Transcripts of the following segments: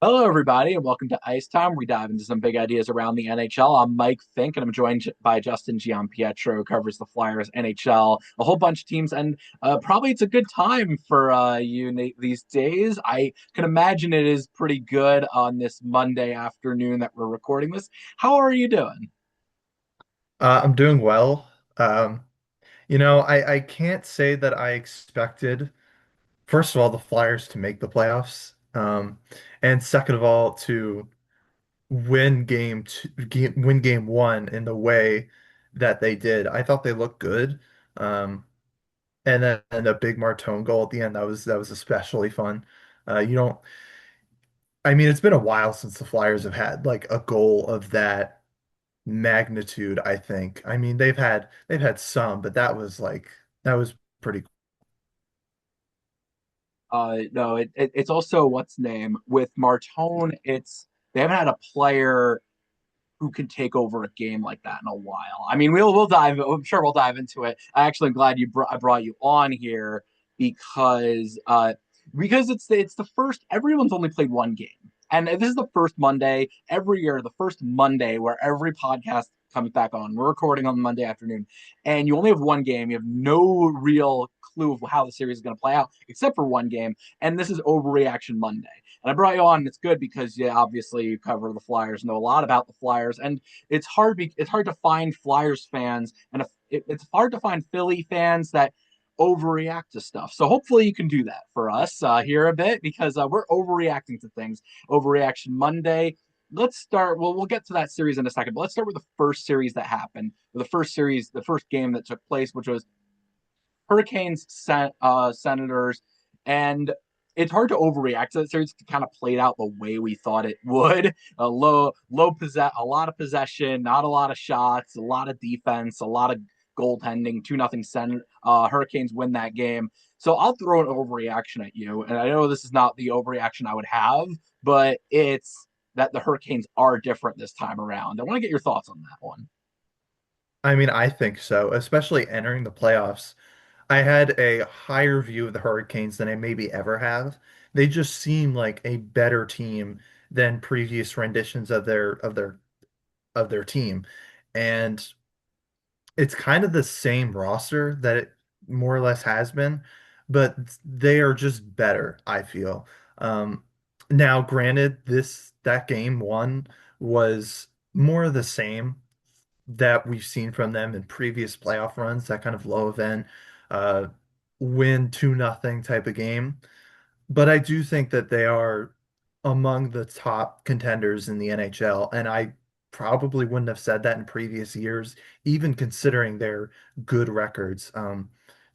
Hello, everybody, and welcome to Ice Time. We dive into some big ideas around the NHL. I'm Mike Fink, and I'm joined by Justin Giampietro, who covers the Flyers, NHL, a whole bunch of teams, and probably it's a good time for you these days. I can imagine it is pretty good on this Monday afternoon that we're recording this. How are you doing? I'm doing well. Um, I can't say that I expected, first of all, the Flyers to make the playoffs, and second of all, to win game one in the way that they did. I thought they looked good, and then and a big Martone goal at the end that was especially fun. You don't, I mean, it's been a while since the Flyers have had like a goal of that magnitude, I think. I mean, they've had some, but that was pretty cool. No, it's also what's name with Martone. It's they haven't had a player who can take over a game like that in a while. I mean, we'll dive. I'm sure we'll dive into it. I actually am glad I brought you on here because it's the first. Everyone's only played one game, and this is the first Monday every year. The first Monday where every podcast comes back on. We're recording on Monday afternoon, and you only have one game. You have no real clue of how the series is going to play out, except for one game. And this is Overreaction Monday. And I brought you on. It's good because yeah, obviously you cover the Flyers, know a lot about the Flyers, and it's hard to find Flyers fans, and it's hard to find Philly fans that overreact to stuff. So hopefully you can do that for us here a bit because we're overreacting to things. Overreaction Monday. Let's start. Well, we'll get to that series in a second, but let's start with the first series that happened. The first game that took place, which was Hurricanes, Senators, and it's hard to overreact to that series. It kind of played out the way we thought it would. A lot of possession, not a lot of shots, a lot of defense, a lot of goaltending. 2-0 Hurricanes win that game. So I'll throw an overreaction at you, and I know this is not the overreaction I would have, but it's that the Hurricanes are different this time around. I want to get your thoughts on that one. I mean, I think so, especially entering the playoffs. I had a higher view of the Hurricanes than I maybe ever have. They just seem like a better team than previous renditions of their team. And it's kind of the same roster that it more or less has been, but they are just better, I feel. Um, Now, granted, that game one was more of the same that we've seen from them in previous playoff runs, that kind of low event, uh, win 2-0 type of game. But I do think that they are among the top contenders in the NHL, and I probably wouldn't have said that in previous years, even considering their good records.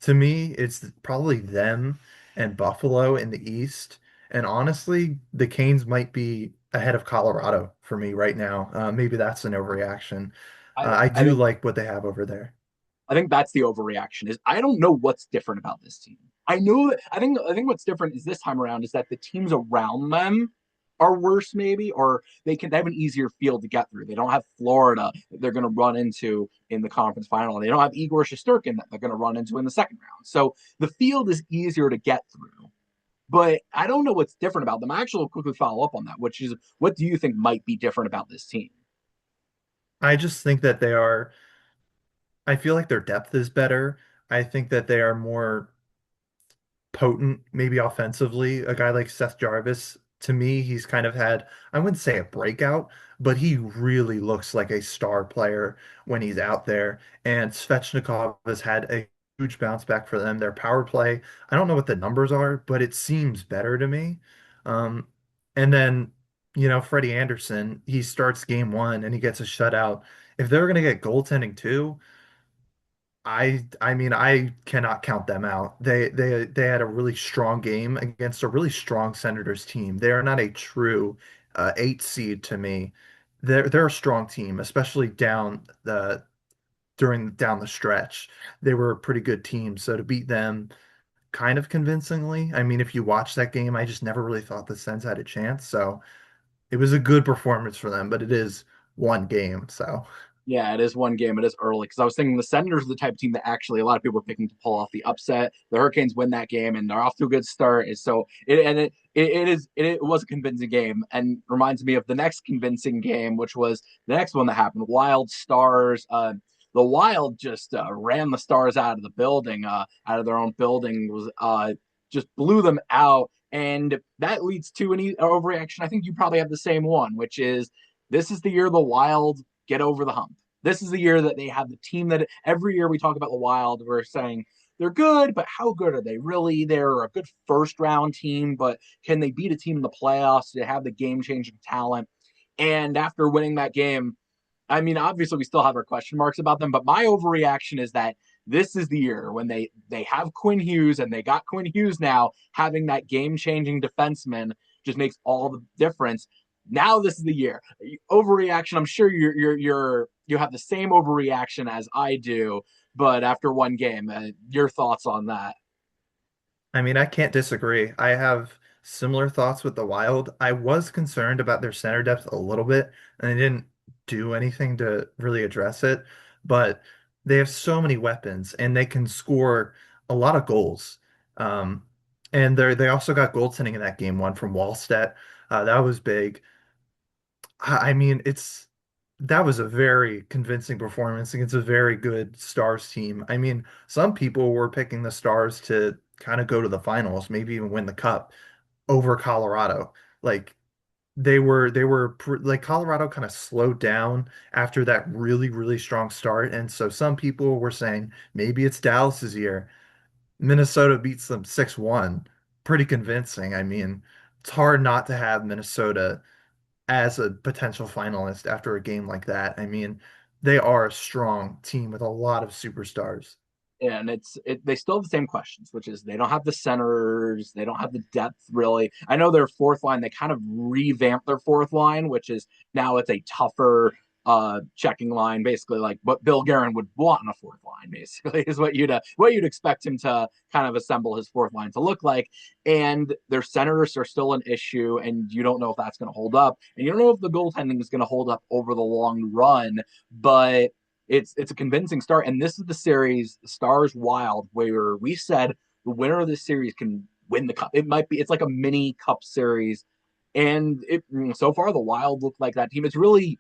To me, it's probably them and Buffalo in the East, and honestly, the Canes might be ahead of Colorado for me right now. Maybe that's an overreaction. I I do think like what they have over there. I think that's the overreaction. Is I don't know what's different about this team. I think what's different is this time around is that the teams around them are worse maybe, or they have an easier field to get through. They don't have Florida that they're going to run into in the conference final. They don't have Igor Shesterkin that they're going to run into in the second round. So the field is easier to get through. But I don't know what's different about them. I actually will quickly follow up on that, which is what do you think might be different about this team? I just think that I feel like their depth is better. I think that they are more potent, maybe offensively. A guy like Seth Jarvis, to me, he's kind of had, I wouldn't say a breakout, but he really looks like a star player when he's out there. And Svechnikov has had a huge bounce back for them. Their power play, I don't know what the numbers are, but it seems better to me. Um, and then, Freddie Anderson, he starts game one and he gets a shutout. If they're going to get goaltending too, I mean I cannot count them out. They had a really strong game against a really strong Senators team. They are not a true eight seed to me. They're a strong team, especially down the stretch. They were a pretty good team. So to beat them kind of convincingly, I mean, if you watch that game, I just never really thought the Sens had a chance. So it was a good performance for them, but it is one game. So Yeah, it is one game. It is early because I was thinking the Senators are the type of team that actually a lot of people are picking to pull off the upset. The Hurricanes win that game and they're off to a good start. So it was a convincing game and reminds me of the next convincing game, which was the next one that happened. Wild Stars. The Wild just ran the Stars out of the building, out of their own building. Was just blew them out, and that leads to an overreaction. I think you probably have the same one, which is this is the year the Wild get over the hump. This is the year that they have the team that every year we talk about the Wild, we're saying they're good, but how good are they really? They're a good first round team, but can they beat a team in the playoffs? They have the game changing talent. And after winning that game, I mean, obviously we still have our question marks about them, but my overreaction is that this is the year when they have Quinn Hughes and they got Quinn Hughes now. Having that game changing defenseman just makes all the difference. Now this is the year. Overreaction. I'm sure you have the same overreaction as I do, but after one game, your thoughts on that? I mean, I can't disagree. I have similar thoughts with the Wild. I was concerned about their center depth a little bit, and they didn't do anything to really address it. But they have so many weapons, and they can score a lot of goals. Um, and they also got goaltending in that game one from Wallstedt. That was big. I mean, that was a very convincing performance against a very good Stars team. I mean, some people were picking the Stars to kind of go to the finals, maybe even win the cup over Colorado. Like like Colorado kind of slowed down after that really strong start, and so some people were saying maybe it's Dallas's year. Minnesota beats them 6-1, pretty convincing. I mean, it's hard not to have Minnesota as a potential finalist after a game like that. I mean, they are a strong team with a lot of superstars. And they still have the same questions, which is they don't have the centers, they don't have the depth really. I know their fourth line, they kind of revamped their fourth line, which is now it's a tougher checking line, basically like what Bill Guerin would want in a fourth line, basically, is what you'd expect him to kind of assemble his fourth line to look like. And their centers are still an issue, and you don't know if that's going to hold up, and you don't know if the goaltending is going to hold up over the long run, but it's a convincing start. And this is the series, Stars Wild, where we said the winner of this series can win the cup. It's like a mini cup series. And so far the Wild look like that team. It's really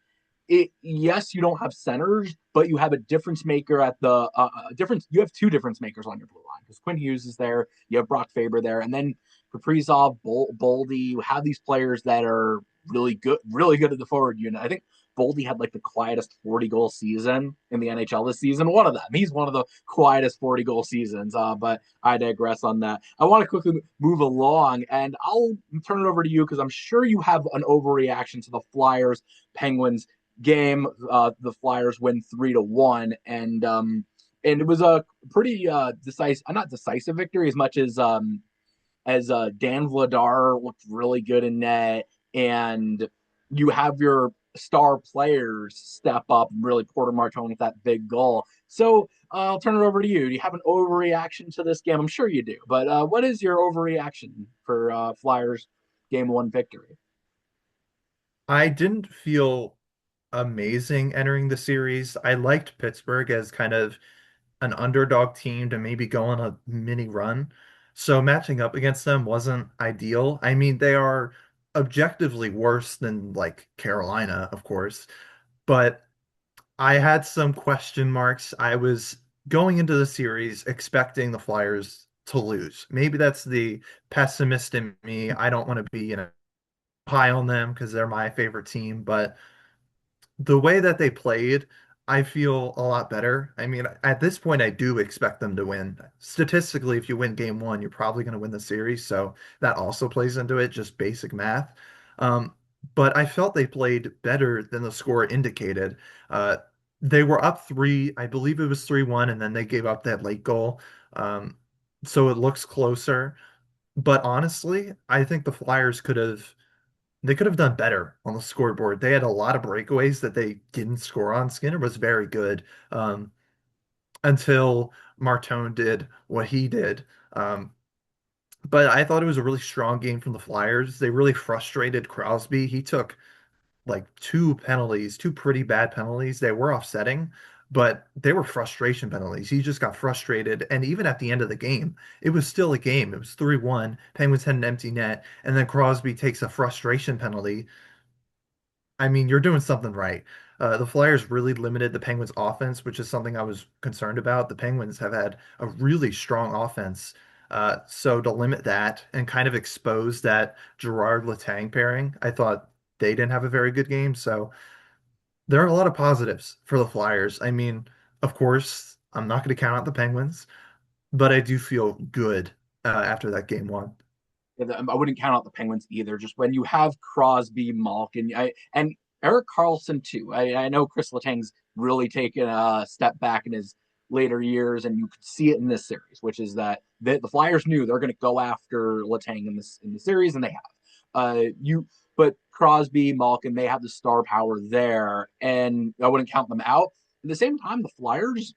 yes, you don't have centers, but you have a difference maker at the difference. You have two difference makers on your blue line because Quinn Hughes is there, you have Brock Faber there, and then Kaprizov, Boldy. You have these players that are really good at the forward unit. I think Boldy had like the quietest 40 goal season in the NHL this season. One of them. He's one of the quietest 40 goal seasons. But I digress on that. I want to quickly move along, and I'll turn it over to you because I'm sure you have an overreaction to the Flyers Penguins game. The Flyers win 3-1, and it was a pretty decisive, not decisive victory as much as Dan Vladar looked really good in net, and you have your star players step up, really Porter Martone with that big goal. So I'll turn it over to you. Do you have an overreaction to this game? I'm sure you do, but what is your overreaction for Flyers game one victory? I didn't feel amazing entering the series. I liked Pittsburgh as kind of an underdog team to maybe go on a mini run. So matching up against them wasn't ideal. I mean, they are objectively worse than like Carolina, of course, but I had some question marks. I was going into the series expecting the Flyers to lose. Maybe that's the pessimist in me. I don't want to be, high on them because they're my favorite team, but the way that they played, I feel a lot better. I mean, at this point, I do expect them to win. Statistically, if you win game one, you're probably going to win the series. So that also plays into it, just basic math. Um, but I felt they played better than the score indicated. Uh, they were up three, I believe it was 3-1, and then they gave up that late goal. Um, so it looks closer. But honestly, I think the Flyers could have done better on the scoreboard. They had a lot of breakaways that they didn't score on. Skinner was very good until Martone did what he did. Um, but I thought it was a really strong game from the Flyers. They really frustrated Crosby. He took like two penalties, two pretty bad penalties. They were offsetting. but they were frustration penalties. He just got frustrated. And even at the end of the game, it was still a game. It was 3-1. Penguins had an empty net. And then Crosby takes a frustration penalty. I mean, you're doing something right. The Flyers really limited the Penguins' offense, which is something I was concerned about. The Penguins have had a really strong offense. So to limit that and kind of expose that Gerard Letang pairing, I thought they didn't have a very good game. So there are a lot of positives for the Flyers. I mean, of course, I'm not going to count out the Penguins, but I do feel good after that game one. I wouldn't count out the Penguins either. Just when you have Crosby, Malkin, and Eric Carlson too. I know Chris Letang's really taken a step back in his later years, and you could see it in this series, which is that the Flyers knew they're going to go after Letang in the series, and they have. But Crosby, Malkin, they have the star power there, and I wouldn't count them out. At the same time, the Flyers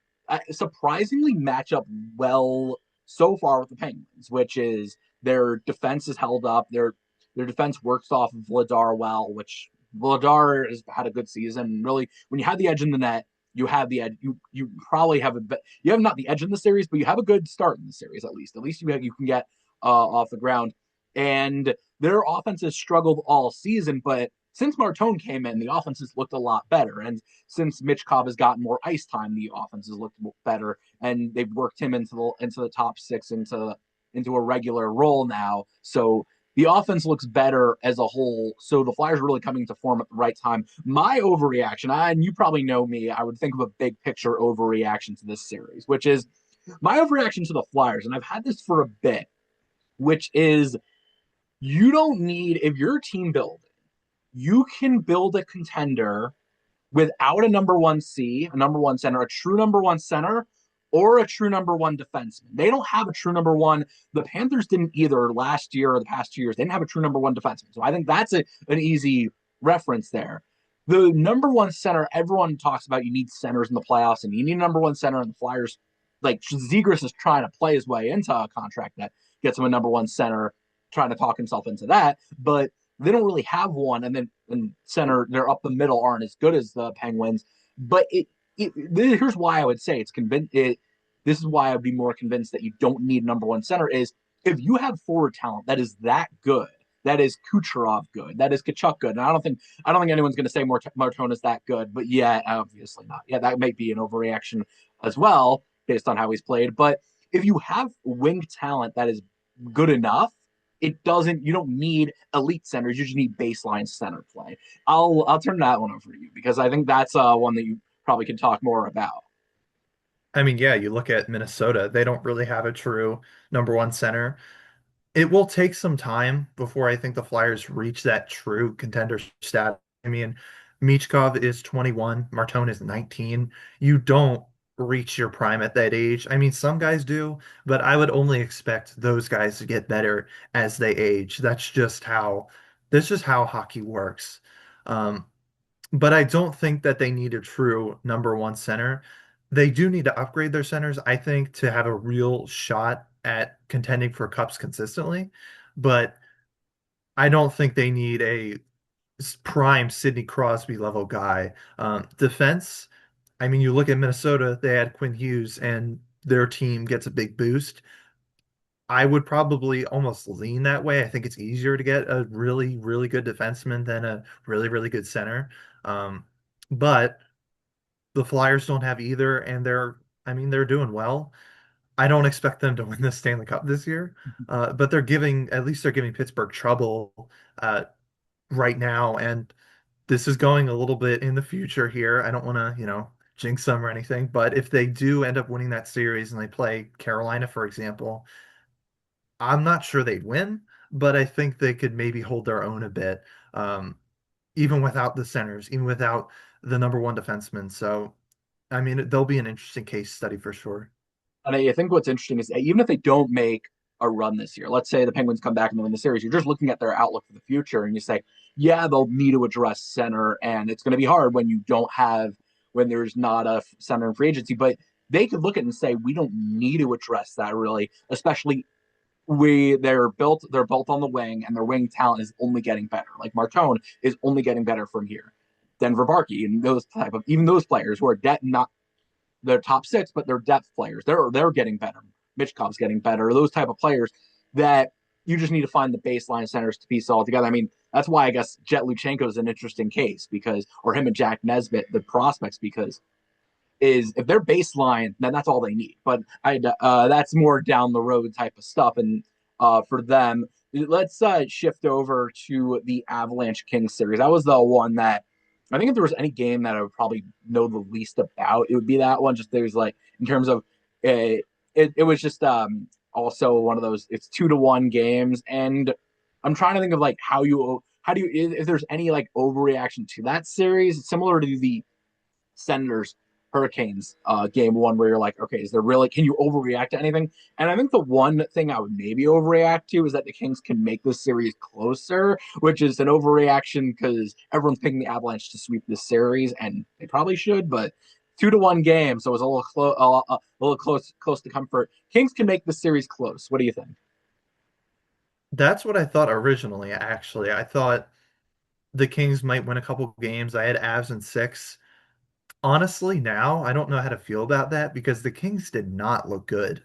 surprisingly match up well so far with the Penguins, which is their defense is held up. Their defense works off of Vladar well, which Vladar has had a good season. Really, when you have the edge in the net, you have the edge. You probably have you have not the edge in the series, but you have a good start in the series at least. At least you can get off the ground. And their offense has struggled all season, but since Martone came in, the offense has looked a lot better. And since Michkov has gotten more ice time, the offense has looked better. And they've worked him into the top six, into a regular role now. So the offense looks better as a whole. So the Flyers are really coming to form at the right time. My overreaction, and you probably know me, I would think of a big picture overreaction to this series, which is my overreaction to the Flyers. And I've had this for a bit, which is you don't need, if you're team building, you can build a contender without a number one C, a number one center, a true number one center, or a true number one defenseman. They don't have a true number one. The Panthers didn't either last year or the past 2 years. They didn't have a true number one defenseman. So I think that's an easy reference there. The number one center, everyone talks about you need centers in the playoffs and you need a number one center, and the Flyers, like Zegras is trying to play his way into a contract that gets him a number one center, trying to talk himself into that. But they don't really have one, and then in center, they're up the middle aren't as good as the Penguins. But here's why I would say it's convinced. This is why I'd be more convinced that you don't need number one center is if you have forward talent that is that good, that is Kucherov good, that is Kachuk good. And I don't think anyone's going to say Martone is that good, but yeah, obviously not. Yeah, that might be an overreaction as well based on how he's played. But if you have wing talent that is good enough, you don't need elite centers, you just need baseline center play. I'll turn that one over to you because I think that's one that you probably can talk more about. I mean, yeah, you look at Minnesota, they don't really have a true number one center. It will take some time before I think the Flyers reach that true contender status. I mean, Michkov is 21, Martone is 19. You don't reach your prime at that age. I mean, some guys do, but I would only expect those guys to get better as they age. That's just how hockey works. Um, but I don't think that they need a true number one center. They do need to upgrade their centers, I think, to have a real shot at contending for cups consistently. But I don't think they need a prime Sidney Crosby level guy. Defense, I mean, you look at Minnesota, they had Quinn Hughes, and their team gets a big boost. I would probably almost lean that way. I think it's easier to get a really, really good defenseman than a really, really good center. Um, but the Flyers don't have either, and I mean, they're doing well. I don't expect them to win the Stanley Cup this year, but at least they're giving Pittsburgh trouble right now, and this is going a little bit in the future here. I don't want to, jinx them or anything, but if they do end up winning that series and they play Carolina, for example, I'm not sure they'd win, but I think they could maybe hold their own a bit, even without the centers, even without the number one defenseman. So, I mean, they'll be an interesting case study for sure. And I think what's interesting is even if they don't make a run this year, let's say the Penguins come back and they win the series, you're just looking at their outlook for the future and you say, yeah, they'll need to address center, and it's going to be hard when there's not a center in free agency. But they could look at it and say, we don't need to address that really, especially they're built on the wing, and their wing talent is only getting better. Like Martone is only getting better from here. Denver Barkey and those type of even those players who are not their top six, but they're depth players. They're getting better. Mitchkov's getting better. Those type of players that you just need to find the baseline centers to piece all together. I mean, that's why I guess Jet Luchenko is an interesting case because, or him and Jack Nesbitt, the prospects, because is if they're baseline, then that's all they need. But that's more down the road type of stuff. And for them, let's shift over to the Avalanche Kings series. That was the one that I think if there was any game that I would probably know the least about, it would be that one. Just there's like in terms of it was just also one of those. It's 2-1 games, and I'm trying to think of like how do you if there's any like overreaction to that series, similar to the Senators Hurricanes game one where you're like, okay, is there really can you overreact to anything? And I think the one thing I would maybe overreact to is that the Kings can make this series closer, which is an overreaction because everyone's picking the Avalanche to sweep this series, and they probably should, but 2-1 game, so it was a little close to comfort. Kings can make the series close. What do you think? That's what I thought originally, actually. I thought the Kings might win a couple games. I had Avs in six. Honestly, now I don't know how to feel about that because the Kings did not look good.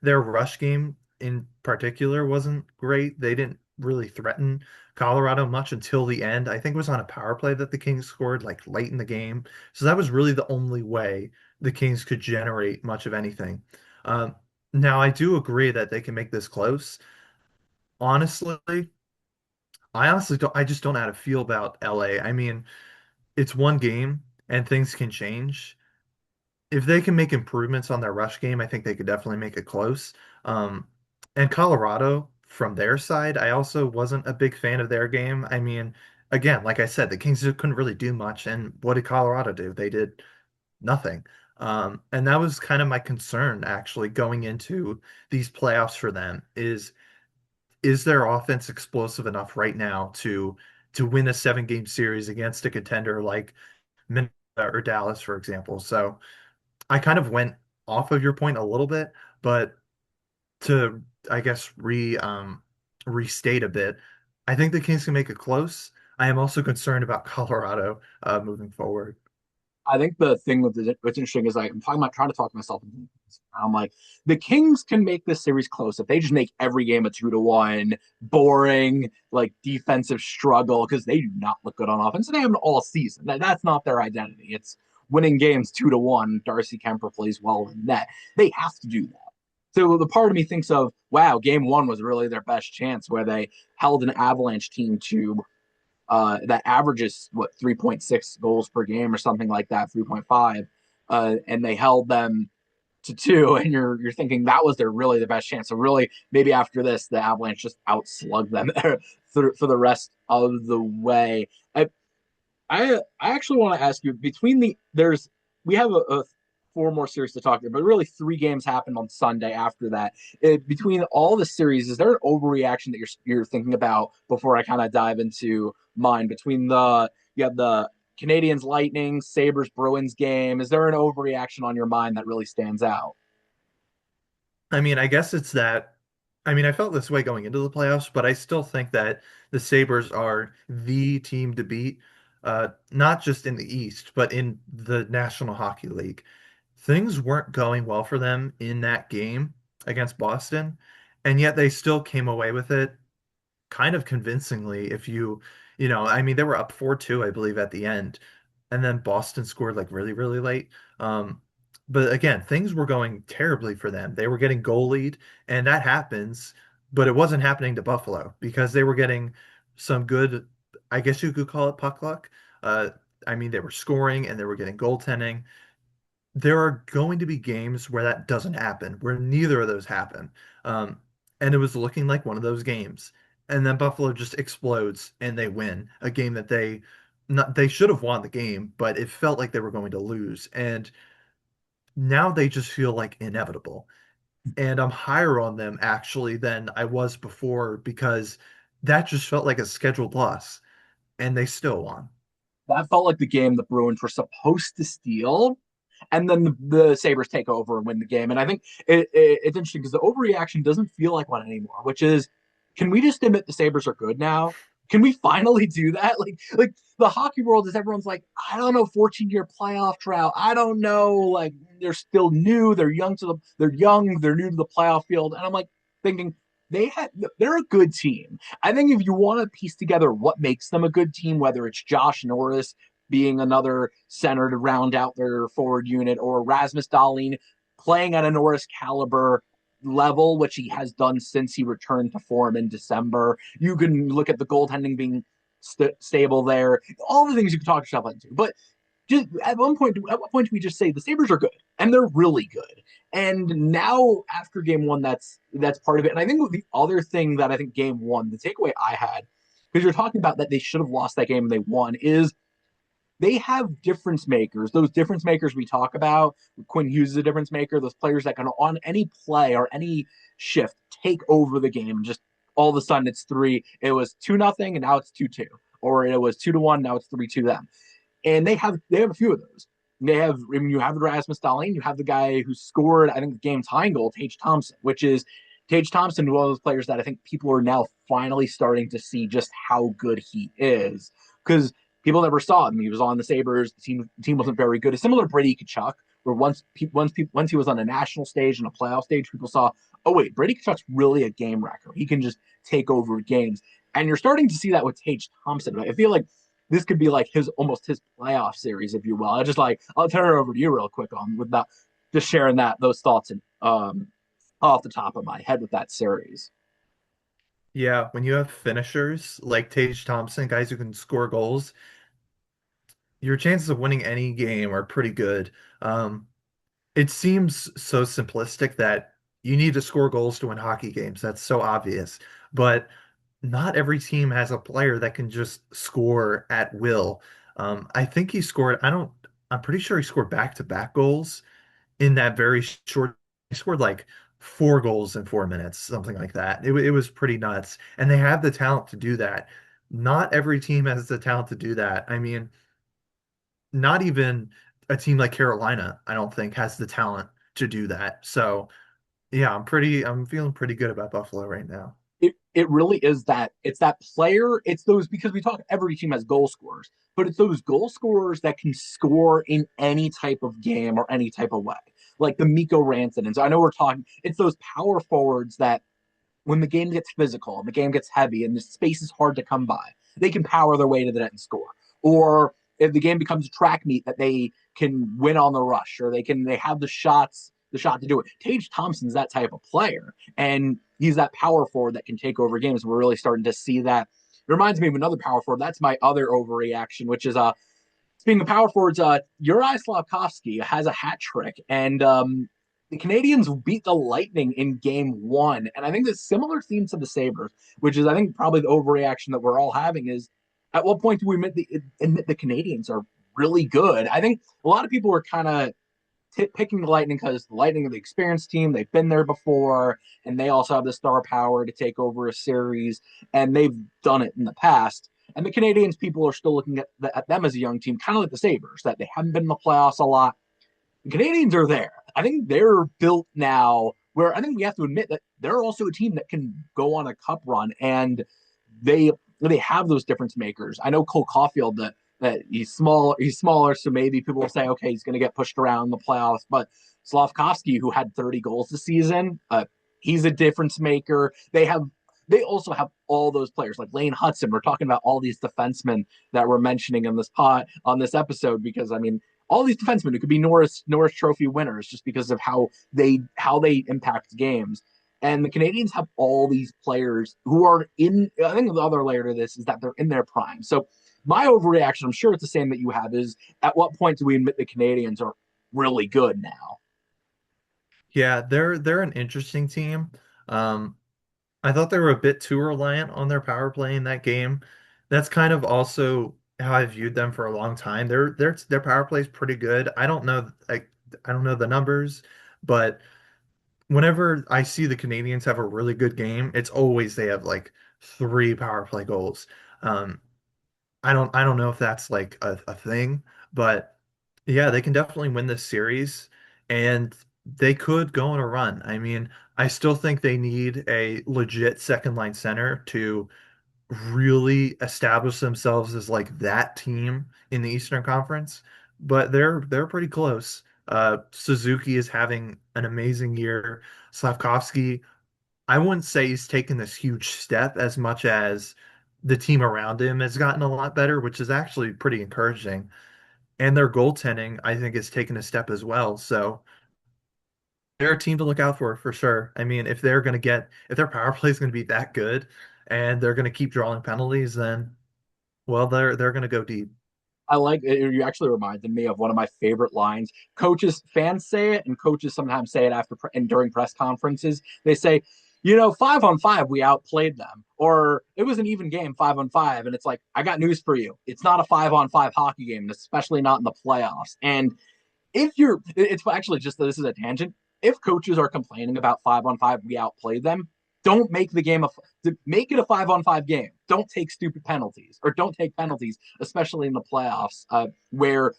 Their rush game in particular wasn't great. They didn't really threaten Colorado much until the end. I think it was on a power play that the Kings scored like late in the game. So that was really the only way the Kings could generate much of anything. Um, Now I do agree that they can make this close. Honestly, I just don't know how to feel about LA. I mean, it's one game and things can change. If they can make improvements on their rush game, I think they could definitely make it close. Um, and Colorado, from their side, I also wasn't a big fan of their game. I mean, again, like I said, the Kings just couldn't really do much. And what did Colorado do? They did nothing. And that was kind of my concern actually going into these playoffs for them is their offense explosive enough right now to win a 7 game series against a contender like Minnesota or Dallas, for example. So I kind of went off of your point a little bit, but to I guess restate a bit, I think the Kings can make it close. I am also concerned about Colorado moving forward. I think the thing with what's interesting is like I'm talking about trying to talk myself into this. I'm like the Kings can make this series close if they just make every game a 2-1, boring, like defensive struggle because they do not look good on offense and they haven't all season. That's not their identity. It's winning games 2-1. Darcy Kemper plays well in that. They have to do that. So the part of me thinks of wow, game one was really their best chance where they held an Avalanche team to that averages what 3.6 goals per game or something like that, 3.5, and they held them to two, and you're thinking that was their really the best chance. So really, maybe after this, the Avalanche just outslugged them for the rest of the way. I actually want to ask you between the there's we have a four more series to talk about, but really three games happened on Sunday after that. Between all the series, is there an overreaction that you're thinking about before I kind of dive into mine? Between the you have the Canadiens Lightning, Sabres Bruins game, is there an overreaction on your mind that really stands out? I mean, I guess it's that. I mean, I felt this way going into the playoffs, but I still think that the Sabres are the team to beat, not just in the East, but in the National Hockey League. Things weren't going well for them in that game against Boston, and yet they still came away with it kind of convincingly if I mean, they were up 4-2, I believe, at the end. And then Boston scored like really, really late. Um, but again, things were going terribly for them. They were getting goal lead, and that happens, but it wasn't happening to Buffalo because they were getting some good, I guess you could call it puck luck. Uh, I mean, they were scoring and they were getting goaltending. There are going to be games where that doesn't happen, where neither of those happen. Um, and it was looking like one of those games. And then Buffalo just explodes and they win a game that they should have won the game, but it felt like they were going to lose. And now they just feel like inevitable. And I'm higher on them actually than I was before because that just felt like a scheduled loss and they still won. That felt like the game the Bruins were supposed to steal, and then the Sabres take over and win the game. And I think it's interesting because the overreaction doesn't feel like one anymore, which is, can we just admit the Sabres are good now? Can we finally do that? Like the hockey world is everyone's like, I don't know, 14-year playoff drought. I don't know. Like they're still new. They're young. They're new to the playoff field. And I'm like thinking they're a good team. I think if you want to piece together what makes them a good team, whether it's Josh Norris being another center to round out their forward unit, or Rasmus Dahlin playing at a Norris caliber level, which he has done since he returned to form in December. You can look at the goaltending being stable there. All the things you can talk yourself into. But just at what point do we just say the Sabres are good and they're really good? And now after game one, that's part of it. And I think the other thing that I think game one, the takeaway I had, because you're talking about that they should have lost that game and they won, is they have difference makers. Those difference makers we talk about, Quinn Hughes is a difference maker. Those players that can on any play or any shift take over the game. Just all of a sudden it's three. It was 2-0 and now it's 2-2, or it was 2-1 now it's 3-2 them. And they have a few of those. They have, I mean, you have the Rasmus Dahlin, you have the guy who scored, I think, the game tying goal, Tage Thompson, which is Tage Thompson, one of those players that I think people are now finally starting to see just how good he is. Because people never saw him. He was on the Sabres. The team wasn't very good. It's similar to Brady Tkachuk, where once he was on a national stage and a playoff stage, people saw, oh wait, Brady Tkachuk's really a game wrecker. He can just take over games. And you're starting to see that with Tage Thompson. I feel like this could be like his playoff series, if you will. I'll turn it over to you real quick on with that, just sharing those thoughts and off the top of my head with that series. Yeah, when you have finishers like Tage Thompson, guys who can score goals, your chances of winning any game are pretty good. Um, it seems so simplistic that you need to score goals to win hockey games. That's so obvious. But not every team has a player that can just score at will. I think I'm pretty sure he scored back-to-back goals in that very short. He scored like 4 goals in 4 minutes, something like that. It was pretty nuts. And they have the talent to do that. Not every team has the talent to do that. I mean, not even a team like Carolina, I don't think, has the talent to do that. So yeah, I'm feeling pretty good about Buffalo right now. It really is that it's that player. It's those, because we talk every team has goal scorers, but it's those goal scorers that can score in any type of game or any type of way, like the Mikko Rantanens. I know we're talking. It's those power forwards that when the game gets physical and the game gets heavy and the space is hard to come by, they can power their way to the net and score. Or if the game becomes a track meet, that they can win on the rush, or they have the shot to do it. Tage Thompson's that type of player, and he's that power forward that can take over games. We're really starting to see that. It reminds me of another power forward. That's my other overreaction, which is speaking of power forwards, Uri Slavkovsky has a hat trick, and the Canadiens beat the Lightning in game one. And I think the similar theme to the Sabres, which is, I think, probably the overreaction that we're all having, is at what point do we admit the Canadiens are really good? I think a lot of people were kind of picking the Lightning because the Lightning are the experienced team. They've been there before, and they also have the star power to take over a series, and they've done it in the past. And the Canadiens, people are still looking at them as a young team, kind of like the Sabres, that they haven't been in the playoffs a lot. The Canadiens are there. I think they're built now where I think we have to admit that they're also a team that can go on a cup run, and they they have those difference makers. I know Cole Caulfield, that he's smaller, so maybe people will say, okay, he's going to get pushed around in the playoffs. But Slavkovsky, who had 30 goals this season, he's a difference maker. They also have all those players like Lane Hudson. We're talking about all these defensemen that we're mentioning in this pot on this episode, because I mean, all these defensemen who could be Norris Trophy winners just because of how they impact games. And the Canadiens have all these players who are in. I think the other layer to this is that they're in their prime. So my overreaction, I'm sure it's the same that you have, is at what point do we admit the Canadiens are really good now? Yeah, they're an interesting team. Um, I thought they were a bit too reliant on their power play in that game. That's kind of also how I viewed them for a long time. Their power play is pretty good. I don't know the numbers, but whenever I see the Canadians have a really good game, it's always they have like 3 power play goals. Um, I don't know if that's like a thing, but yeah, they can definitely win this series and they could go on a run. I mean, I still think they need a legit second line center to really establish themselves as like that team in the Eastern Conference, but they're pretty close. Suzuki is having an amazing year. Slavkovsky, I wouldn't say he's taken this huge step as much as the team around him has gotten a lot better, which is actually pretty encouraging. And their goaltending, I think, has taken a step as well. So they're a team to look out for sure. I mean, if their power play is going to be that good and they're going to keep drawing penalties, then well, they're going to go deep. I like it. You actually reminded me of one of my favorite lines. Coaches, fans say it, and coaches sometimes say it after and during press conferences. They say, 5-on-5, we outplayed them, or it was an even game, 5-on-5, and it's like, I got news for you. It's not a 5-on-5 hockey game, especially not in the playoffs. And if you're, it's actually just this is a tangent. If coaches are complaining about 5-on-5, we outplayed them. Don't make the game make it a 5-on-5 game. Don't take stupid penalties or don't take penalties, especially in the playoffs, where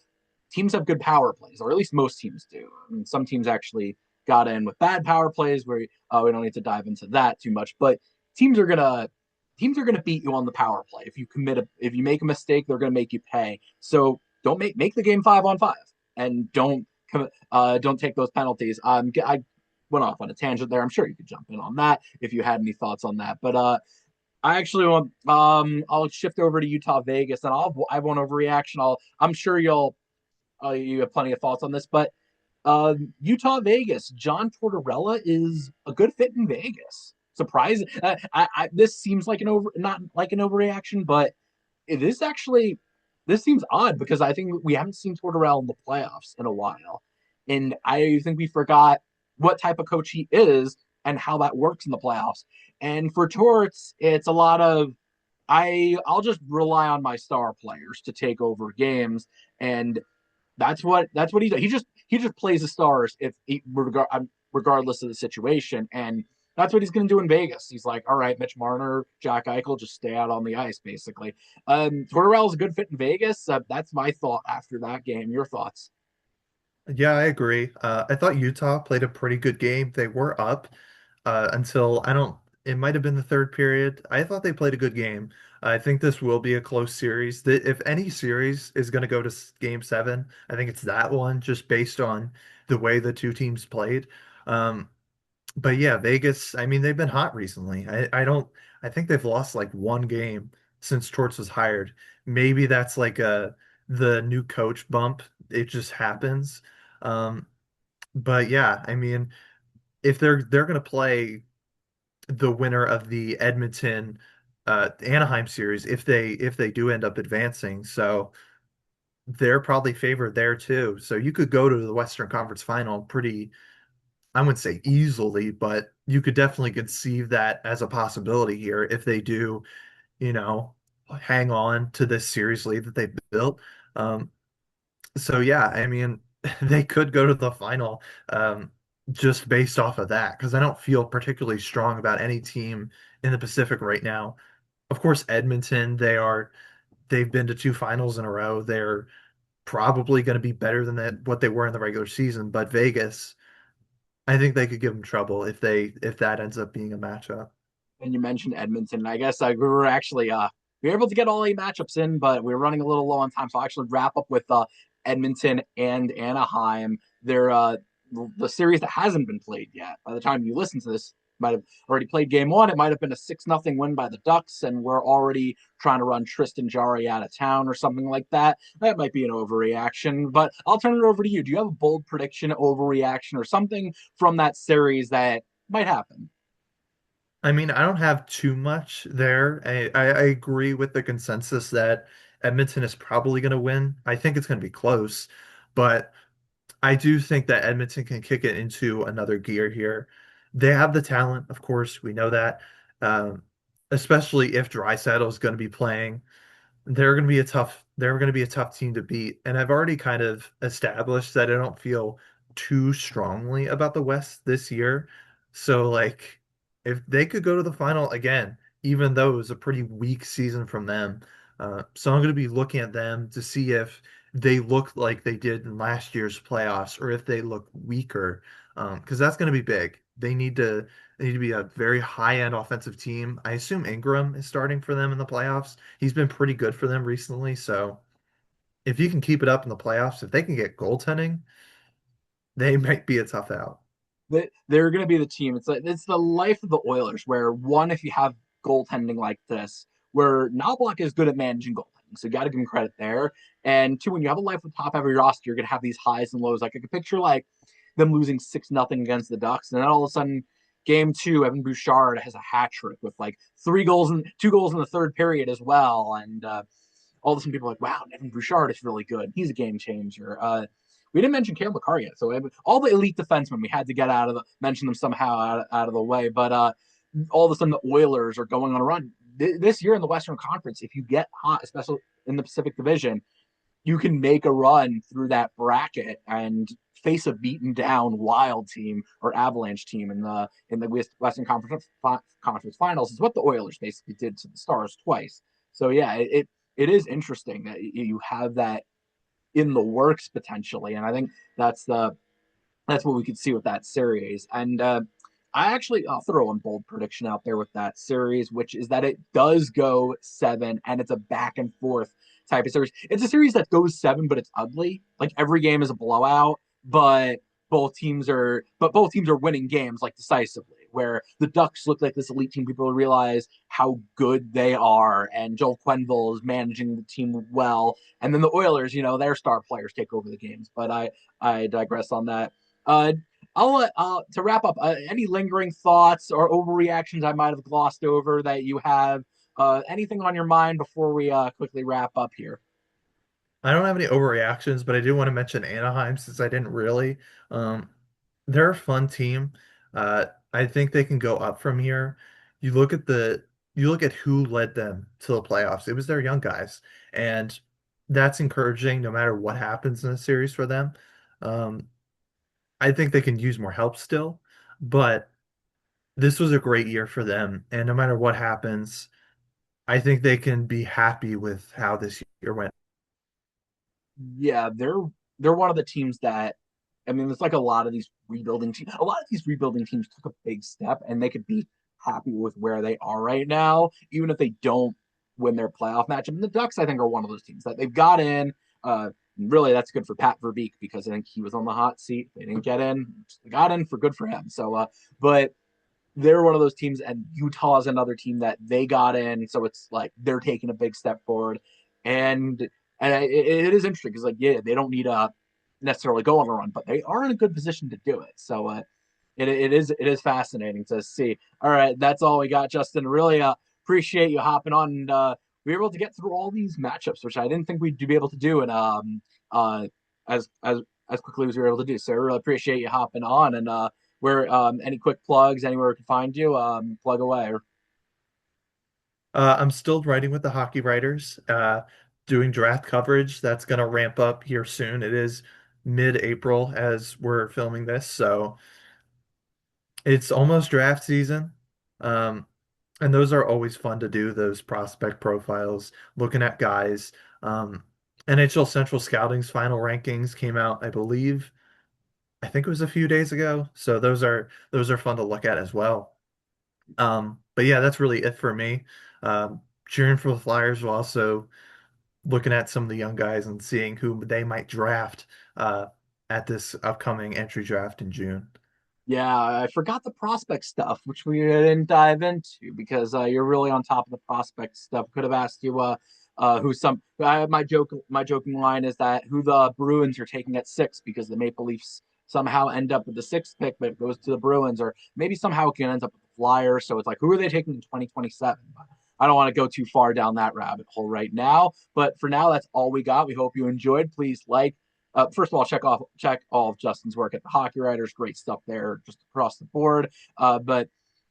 teams have good power plays, or at least most teams do. I mean, some teams actually got in with bad power plays where we don't need to dive into that too much, but teams are gonna teams are gonna beat you on the power play. If you make a mistake, they're gonna make you pay. So don't make the game 5-on-5 and don't take those penalties. I went off on a tangent there. I'm sure you could jump in on that if you had any thoughts on that. But I actually want I'll shift over to Utah Vegas and I won't overreaction. I'm sure you have plenty of thoughts on this, but Utah Vegas, John Tortorella is a good fit in Vegas. Surprising. This seems like not like an overreaction, but it is actually this seems odd because I think we haven't seen Tortorella in the playoffs in a while, and I think we forgot what type of coach he is and how that works in the playoffs. And for Torts, it's a lot of I'll just rely on my star players to take over games, and that's what he does. He just plays the stars regardless of the situation, and that's what he's going to do in Vegas. He's like, all right, Mitch Marner, Jack Eichel, just stay out on the ice, basically. Tortorella is a good fit in Vegas. That's my thought after that game. Your thoughts? Yeah, I agree. I thought Utah played a pretty good game. They were up until I don't, it might have been the third period. I thought they played a good game. I think this will be a close series. If any series is going to go to game seven, I think it's that one, just based on the way the two teams played. Um, but yeah, Vegas, I mean, they've been hot recently. I think they've lost like one game since Torts was hired. Maybe that's like the new coach bump. It just happens. Um, but yeah, I mean, if they're going to play the winner of the Edmonton Anaheim series, if they do end up advancing, so they're probably favored there too. So you could go to the Western Conference Final pretty, I wouldn't say easily, but you could definitely conceive that as a possibility here if they do, you know, hang on to this series lead that they built. Um, so yeah, I mean, they could go to the final just based off of that because I don't feel particularly strong about any team in the Pacific right now. Of course, Edmonton, they've been to two finals in a row. They're probably going to be better than what they were in the regular season, but Vegas, I think they could give them trouble if that ends up being a matchup. And you mentioned Edmonton. I guess we were actually we were able to get all 8 matchups in, but we were running a little low on time. So I'll actually wrap up with Edmonton and Anaheim. They're the series that hasn't been played yet. By the time you listen to this, might have already played game one. It might have been a 6-0 win by the Ducks, and we're already trying to run Tristan Jarry out of town or something like that. That might be an overreaction, but I'll turn it over to you. Do you have a bold prediction, overreaction, or something from that series that might happen? I mean, I don't have too much there. I agree with the consensus that Edmonton is probably going to win. I think it's going to be close, but I do think that Edmonton can kick it into another gear here. They have the talent, of course, we know that. Um, Especially if Draisaitl is going to be playing. They're going to be a tough team to beat. And I've already kind of established that I don't feel too strongly about the West this year. So like if they could go to the final again, even though it was a pretty weak season from them, so I'm going to be looking at them to see if they look like they did in last year's playoffs or if they look weaker, because that's going to be big. They need to be a very high-end offensive team. I assume Ingram is starting for them in the playoffs. He's been pretty good for them recently, so if you can keep it up in the playoffs, if they can get goaltending, they might be a tough out. They're going to be the team. It's like it's the life of the Oilers, where one, if you have goaltending like this, where Knobloch is good at managing goaltending, so you got to give him credit there. And two, when you have a life with top heavy roster, you're going to have these highs and lows. Like I could picture like them losing 6-0 against the Ducks, and then all of a sudden, game two, Evan Bouchard has a hat trick with like 3 goals and 2 goals in the third period as well, and all of a sudden people are like, wow, Evan Bouchard is really good. He's a game changer. We didn't mention Cale Makar yet, so all the elite defensemen we had to get mention them somehow out of the way. But all of a sudden the Oilers are going on a run this year in the Western Conference. If you get hot, especially in the Pacific Division, you can make a run through that bracket and face a beaten down Wild team or Avalanche team in the Western Conference Finals. Is what the Oilers basically did to the Stars twice. So yeah, it is interesting that you have that in the works potentially, and I think that's what we could see with that series. And I'll throw a bold prediction out there with that series, which is that it does go seven, and it's a back and forth type of series. It's a series that goes seven, but it's ugly. Like every game is a blowout, but both teams are winning games like decisively. Where the Ducks look like this elite team, people realize how good they are, and Joel Quenneville is managing the team well. And then the Oilers, their star players take over the games. But I digress on that. Uh, I'll let to wrap up. Any lingering thoughts or overreactions I might have glossed over that you have? Anything on your mind before we quickly wrap up here? I don't have any overreactions, but I do want to mention Anaheim since I didn't really. Um, they're a fun team. I think they can go up from here. You look at the you look at who led them to the playoffs. It was their young guys, and that's encouraging no matter what happens in the series for them. Um, I think they can use more help still, but this was a great year for them, and no matter what happens, I think they can be happy with how this year went. Yeah, they're one of the teams that I mean, it's like a lot of these rebuilding teams. A lot of these rebuilding teams took a big step, and they could be happy with where they are right now, even if they don't win their playoff matchup. And the Ducks, I think, are one of those teams that they've got in. Really, that's good for Pat Verbeek because I think he was on the hot seat. They didn't get in, they got in for good for him. So, but they're one of those teams, and Utah is another team that they got in. So it's like they're taking a big step forward, and it is interesting because like yeah, they don't need to necessarily go on a run, but they are in a good position to do it. So it is fascinating to see. All right, that's all we got, Justin. Really appreciate you hopping on and we were able to get through all these matchups, which I didn't think we'd be able to do, and uh as as as quickly as we were able to do. So I really appreciate you hopping on and where any quick plugs anywhere we can find you, plug away. I'm still writing with the hockey writers, doing draft coverage. That's going to ramp up here soon. It is mid-April as we're filming this, so it's almost draft season. Um, and those are always fun to do, those prospect profiles, looking at guys. Um, NHL Central Scouting's final rankings came out, I believe, I think it was a few days ago. So those are fun to look at as well. But yeah, that's really it for me. Cheering for the Flyers while also looking at some of the young guys and seeing who they might draft uh, at this upcoming entry draft in June. Yeah, I forgot the prospect stuff, which we didn't dive into because you're really on top of the prospect stuff. Could have asked you who some my joking line is that who the Bruins are taking at six because the Maple Leafs somehow end up with the sixth pick, but it goes to the Bruins, or maybe somehow it can end up with the Flyers. So it's like, who are they taking in 2027? I don't want to go too far down that rabbit hole right now. But for now, that's all we got. We hope you enjoyed. Please first of all, check all of Justin's work at the Hockey Writers. Great stuff there, just across the board. But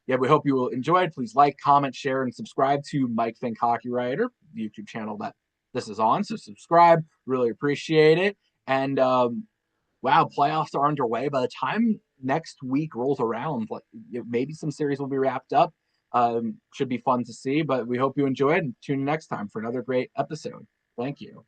yeah, we hope you will enjoy it. Please like, comment, share, and subscribe to Mike Fink Hockey Writer, the YouTube channel that this is on. So subscribe, really appreciate it. And wow, playoffs are underway. By the time next week rolls around, like maybe some series will be wrapped up. Should be fun to see. But we hope you enjoyed, and tune in next time for another great episode. Thank you.